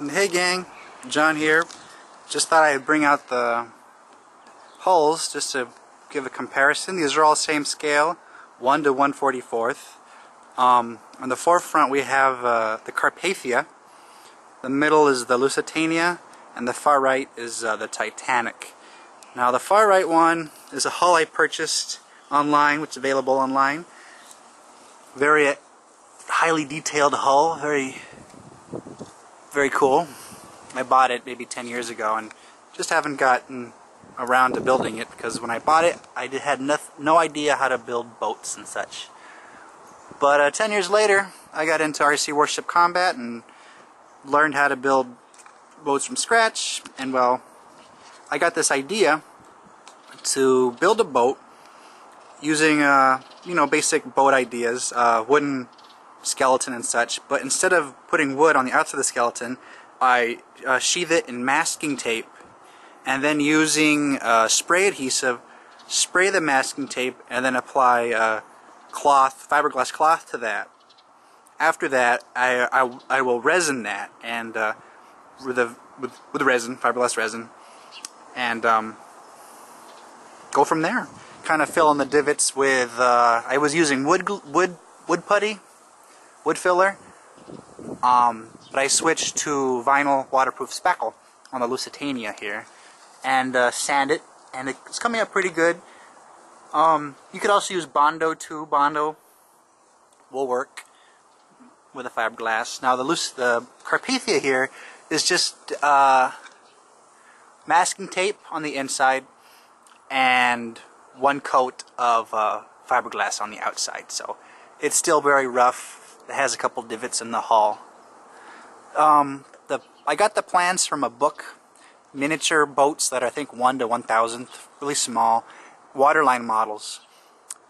Hey gang, John here. Just thought I'd bring out the hulls just to give a comparison. These are all same scale, 1 to 1/44. On the forefront we have the Carpathia, the middle is the Lusitania, and the far right is the Titanic. Now the far right one is a hull I purchased online, which is available online. Very highly detailed hull, very cool. I bought it maybe 10 years ago and just haven't gotten around to building it because when I bought it I had no idea how to build boats and such. But 10 years later I got into RC Warship Combat and learned how to build boats from scratch, and well, I got this idea to build a boat using basic boat ideas, wooden skeleton and such, but instead of putting wood on the outside of the skeleton, I sheathe it in masking tape, and then using spray adhesive, spray the masking tape, and then apply fiberglass cloth to that. After that, I will resin that, and with resin, fiberglass resin, and go from there. Kind of fill in the divots with I was using wood putty, wood filler, but I switched to vinyl waterproof spackle on the Lusitania here, and sand it, and it's coming up pretty good. You could also use Bondo too. Bondo will work with a fiberglass. Now the Carpathia here is just masking tape on the inside and one coat of fiberglass on the outside, so it's still very rough. It has a couple divots in the hull. I got the plans from a book, miniature boats that are, I think, 1 to 1,000, really small, waterline models.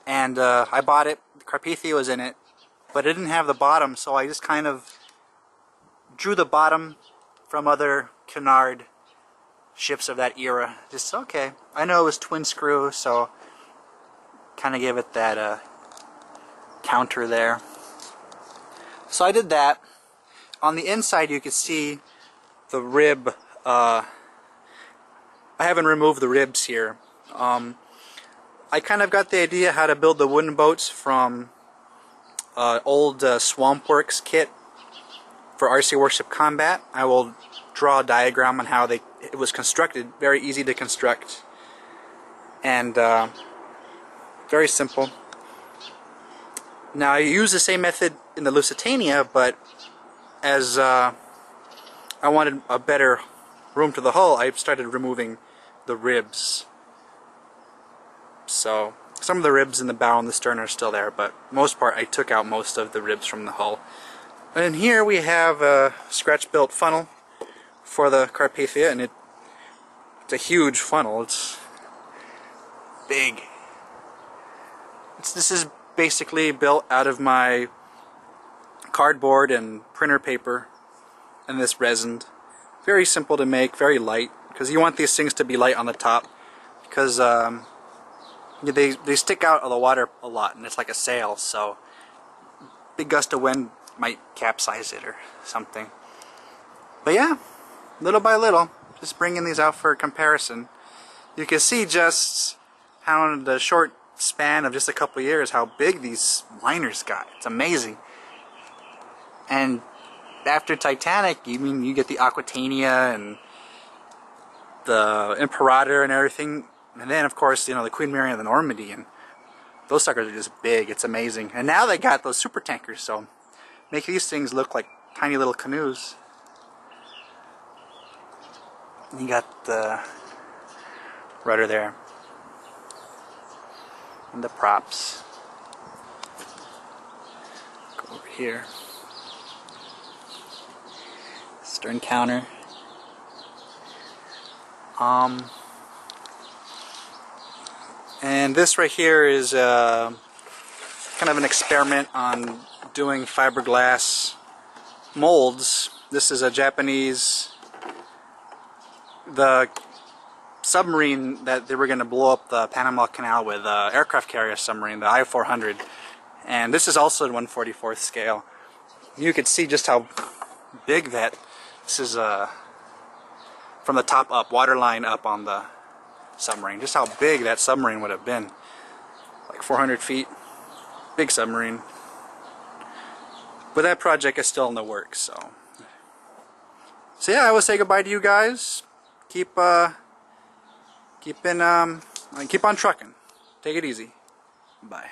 And I bought it. The Carpathia was in it, but it didn't have the bottom, so I just kind of drew the bottom from other canard ships of that era. Just okay. I know it was twin screw, so kind of gave it that counter there. So I did that. On the inside you can see the rib. I haven't removed the ribs here. I kind of got the idea how to build the wooden boats from old Swamp Works kit for RC Warship Combat. I will draw a diagram on how it was constructed. Very easy to construct, and very simple. Now I use the same method in the Lusitania, but as I wanted a better room to the hull, I started removing the ribs. So some of the ribs in the bow and the stern are still there, but most part I took out most of the ribs from the hull. And here we have a scratch-built funnel for the Carpathia, and it's a huge funnel. It's big. This is basically built out of my cardboard and printer paper and this resin. Very simple to make, very light, because you want these things to be light on the top, because they stick out of the water a lot, and it's like a sail, so big gust of wind might capsize it or something. But yeah, little by little, just bringing these out for comparison. You can see just how in the short span of just a couple of years how big these liners got. It's amazing. And after Titanic, you get the Aquitania and the Imperator and everything, and then of course the Queen Mary and the Normandy, and those suckers are just big. It's amazing. And now they got those super tankers, so make these things look like tiny little canoes. You got the rudder there and the props. Go over here. Stern counter. And this right here is kind of an experiment on doing fiberglass molds. This is a Japanese, the submarine that they were going to blow up the Panama Canal with, aircraft carrier submarine, the I-400. And this is also at 1/44th scale. You could see just how big that This is from the top up, water line up on the submarine. Just how big that submarine would have been. Like 400 feet. Big submarine. But that project is still in the works, so yeah, I will say goodbye to you guys. Keep on trucking. Take it easy. Bye.